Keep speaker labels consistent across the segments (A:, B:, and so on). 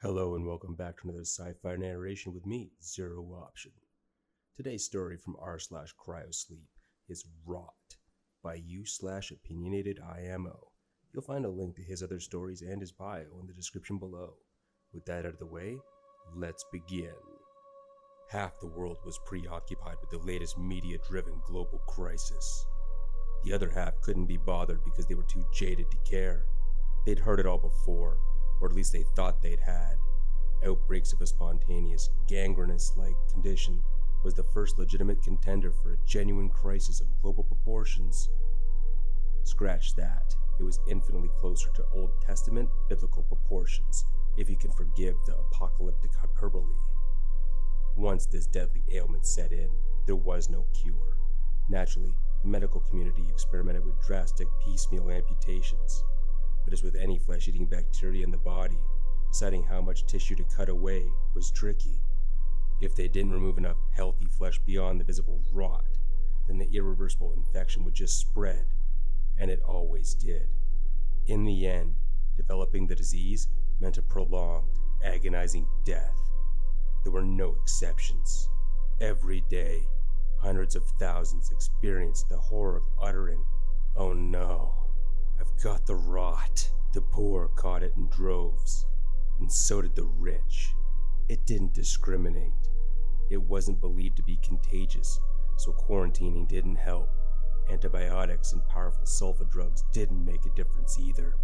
A: Hello and welcome back to another sci-fi narration with me, Zero Option. Today's story from r/cryosleep is R.O.T by u/opinionated IMO. You'll find a link to his other stories and his bio in the description below. With that out of the way, let's begin. Half the world was preoccupied with the latest media-driven global crisis. The other half couldn't be bothered because they were too jaded to care. They'd heard it all before, or at least they thought they'd had. Outbreaks of a spontaneous, gangrenous-like condition was the first legitimate contender for a genuine crisis of global proportions. Scratch that, it was infinitely closer to Old Testament biblical proportions, if you can forgive the apocalyptic hyperbole. Once this deadly ailment set in, there was no cure. Naturally, the medical community experimented with drastic piecemeal amputations. But as with any flesh-eating bacteria in the body, deciding how much tissue to cut away was tricky. If they didn't remove enough healthy flesh beyond the visible rot, then the irreversible infection would just spread, and it always did. In the end, developing the disease meant a prolonged, agonizing death. There were no exceptions. Every day, hundreds of thousands experienced the horror of uttering, "Oh no, I've got the rot." The poor caught it in droves, and so did the rich. It didn't discriminate. It wasn't believed to be contagious, so quarantining didn't help. Antibiotics and powerful sulfa drugs didn't make a difference either.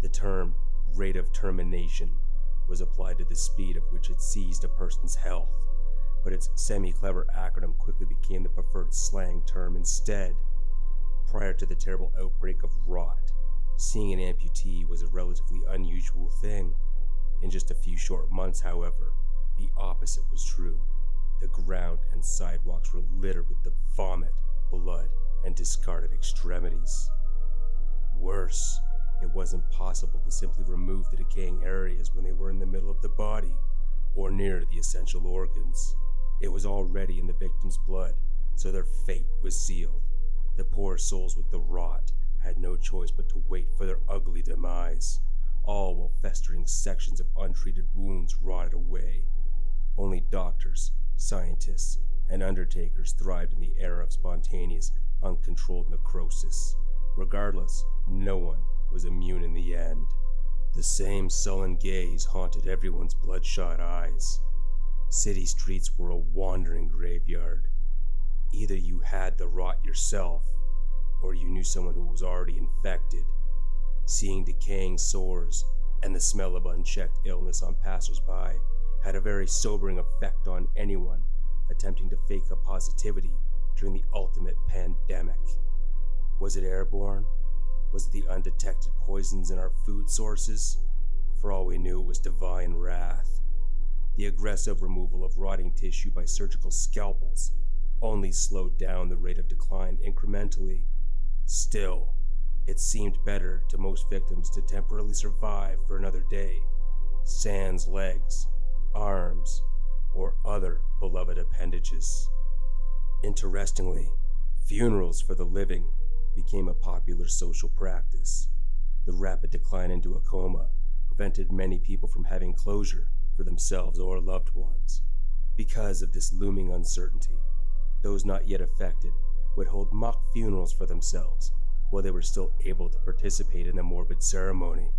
A: The term rate of termination was applied to the speed at which it seized a person's health, but its semi-clever acronym quickly became the preferred slang term instead. Prior to the terrible outbreak of R.O.T, seeing an amputee was a relatively unusual thing. In just a few short months, however, the opposite was true. The ground and sidewalks were littered with the vomit, blood, and discarded extremities. Worse, it wasn't possible to simply remove the decaying areas when they were in the middle of the body, or near the essential organs. It was already in the victim's blood, so their fate was sealed. The poor souls with the R.O.T had no choice but to wait for their ugly demise, all while festering sections of untreated wounds rotted away. Only doctors, scientists, and undertakers thrived in the era of spontaneous, uncontrolled necrosis. Regardless, no one was immune in the end. The same sullen gaze haunted everyone's bloodshot eyes. City streets were a wandering graveyard. Either you had the R.O.T yourself, or you knew someone who was already infected. Seeing decaying sores and the smell of unchecked illness on passersby had a very sobering effect on anyone attempting to fake a positivity during the ultimate pandemic. Was it airborne? Was it the undetected poisons in our food sources? For all we knew, it was divine wrath. The aggressive removal of rotting tissue by surgical scalpels only slowed down the rate of decline incrementally. Still, it seemed better to most victims to temporarily survive for another day, sans legs, arms, or other beloved appendages. Interestingly, funerals for the living became a popular social practice. The rapid decline into a coma prevented many people from having closure for themselves or loved ones. Because of this looming uncertainty, those not yet affected would hold mock funerals for themselves while they were still able to participate in the morbid ceremony.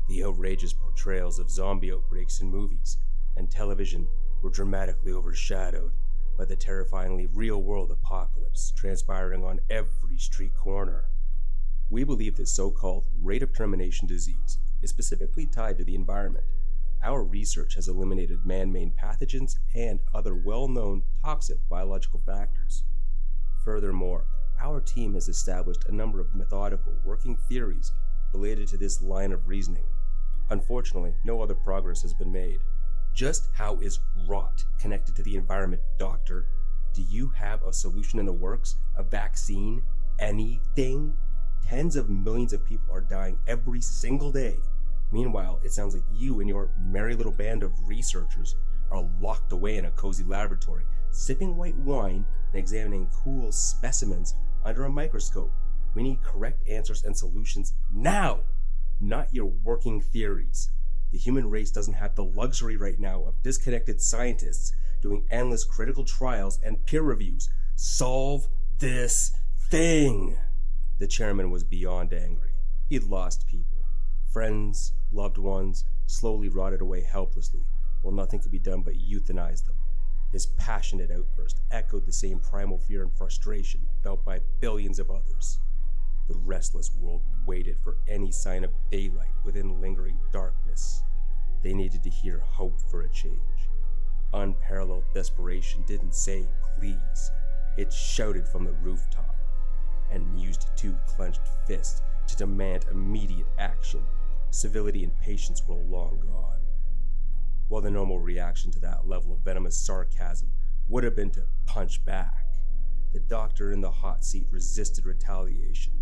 A: The outrageous portrayals of zombie outbreaks in movies and television were dramatically overshadowed by the terrifyingly real-world apocalypse transpiring on every street corner. We believe this so-called rate of termination disease is specifically tied to the environment. Our research has eliminated man-made pathogens and other well-known toxic biological factors. Furthermore, our team has established a number of methodical working theories related to this line of reasoning. Unfortunately, no other progress has been made. Just how is R.O.T connected to the environment, Doctor? Do you have a solution in the works? A vaccine? Anything? Tens of millions of people are dying every single day. Meanwhile, it sounds like you and your merry little band of researchers are locked away in a cozy laboratory, sipping white wine and examining cool specimens under a microscope. We need correct answers and solutions now, not your working theories. The human race doesn't have the luxury right now of disconnected scientists doing endless critical trials and peer reviews. Solve this thing! The chairman was beyond angry. He'd lost people. Friends, loved ones, slowly rotted away helplessly, while nothing could be done but euthanize them. His passionate outburst echoed the same primal fear and frustration felt by billions of others. The restless world waited for any sign of daylight within lingering darkness. They needed to hear hope for a change. Unparalleled desperation didn't say please. It shouted from the rooftop and used two clenched fists to demand immediate action. Civility and patience were long gone. While the normal reaction to that level of venomous sarcasm would have been to punch back, the doctor in the hot seat resisted retaliation.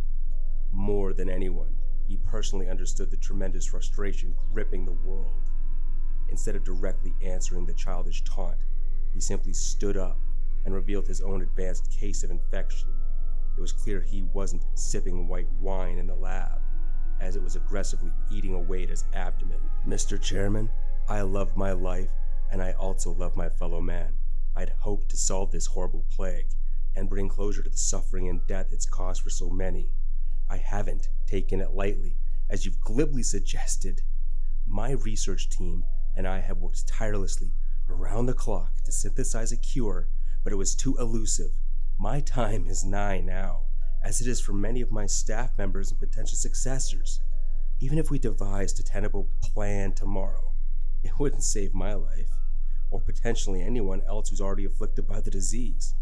A: More than anyone, he personally understood the tremendous frustration gripping the world. Instead of directly answering the childish taunt, he simply stood up and revealed his own advanced case of infection. It was clear he wasn't sipping white wine in the lab, as it was aggressively eating away at his abdomen. Mr. Chairman, I love my life, and I also love my fellow man. I'd hoped to solve this horrible plague, and bring closure to the suffering and death it's caused for so many. I haven't taken it lightly, as you've glibly suggested. My research team and I have worked tirelessly around the clock to synthesize a cure, but it was too elusive. My time is nigh now, as it is for many of my staff members and potential successors. Even if we devised a tenable plan tomorrow, it wouldn't save my life, or potentially anyone else who's already afflicted by the disease.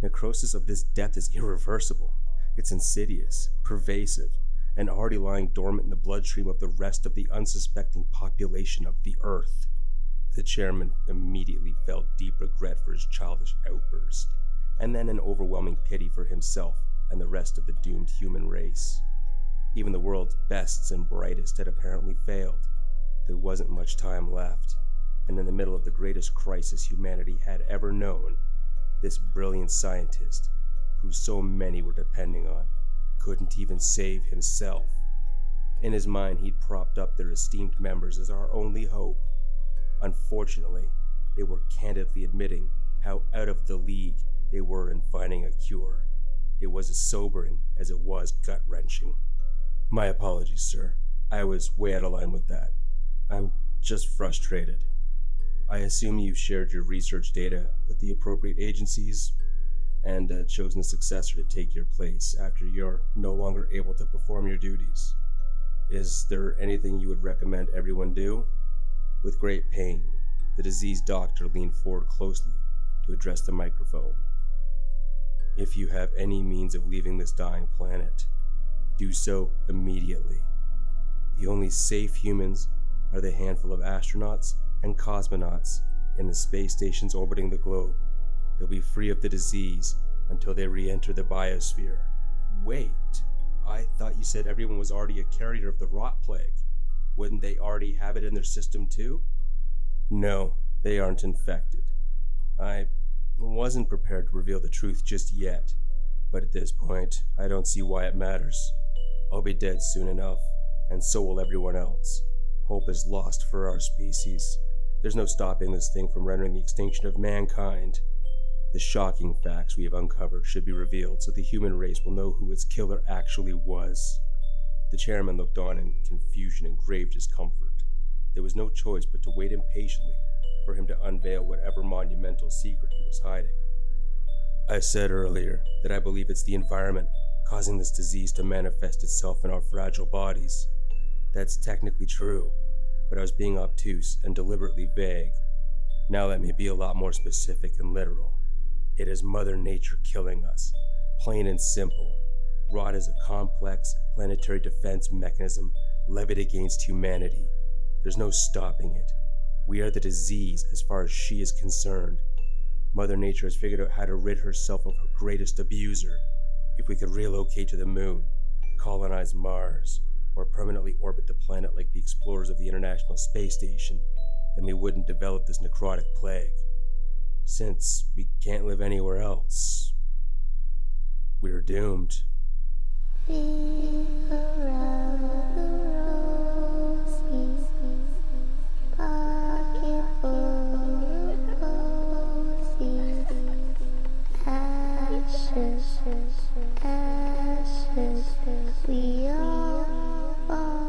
A: Necrosis of this depth is irreversible. It's insidious, pervasive, and already lying dormant in the bloodstream of the rest of the unsuspecting population of the Earth. The chairman immediately felt deep regret for his childish outburst, and then an overwhelming pity for himself and the rest of the doomed human race. Even the world's bests and brightest had apparently failed. There wasn't much time left, and in the middle of the greatest crisis humanity had ever known, this brilliant scientist, who so many were depending on, couldn't even save himself. In his mind, he'd propped up their esteemed members as our only hope. Unfortunately, they were candidly admitting how out of the league they were in finding a cure. It was as sobering as it was gut-wrenching. My apologies, sir. I was way out of line with that. I'm just frustrated. I assume you've shared your research data with the appropriate agencies and chosen a successor to take your place after you're no longer able to perform your duties. Is there anything you would recommend everyone do? With great pain, the diseased doctor leaned forward closely to address the microphone. If you have any means of leaving this dying planet, do so immediately. The only safe humans are the handful of astronauts and cosmonauts in the space stations orbiting the globe. They'll be free of the disease until they re-enter the biosphere. Wait, I thought you said everyone was already a carrier of the R.O.T plague. Wouldn't they already have it in their system too? No, they aren't infected. I wasn't prepared to reveal the truth just yet, but at this point, I don't see why it matters. I'll be dead soon enough, and so will everyone else. Hope is lost for our species. There's no stopping this thing from rendering the extinction of mankind. The shocking facts we have uncovered should be revealed so the human race will know who its killer actually was. The chairman looked on in confusion and grave discomfort. There was no choice but to wait impatiently for him to unveil whatever monumental secret he was hiding. I said earlier that I believe it's the environment causing this disease to manifest itself in our fragile bodies. That's technically true, but I was being obtuse and deliberately vague. Now let me be a lot more specific and literal. It is Mother Nature killing us, plain and simple. R.O.T is a complex planetary defense mechanism levied against humanity. There's no stopping it. We are the disease as far as she is concerned. Mother Nature has figured out how to rid herself of her greatest abuser. If we could relocate to the moon, colonize Mars, or permanently orbit the planet like the explorers of the International Space Station, then we wouldn't develop this necrotic plague. Since we can't live anywhere else, we're doomed.
B: ashes, ashes, we all fall.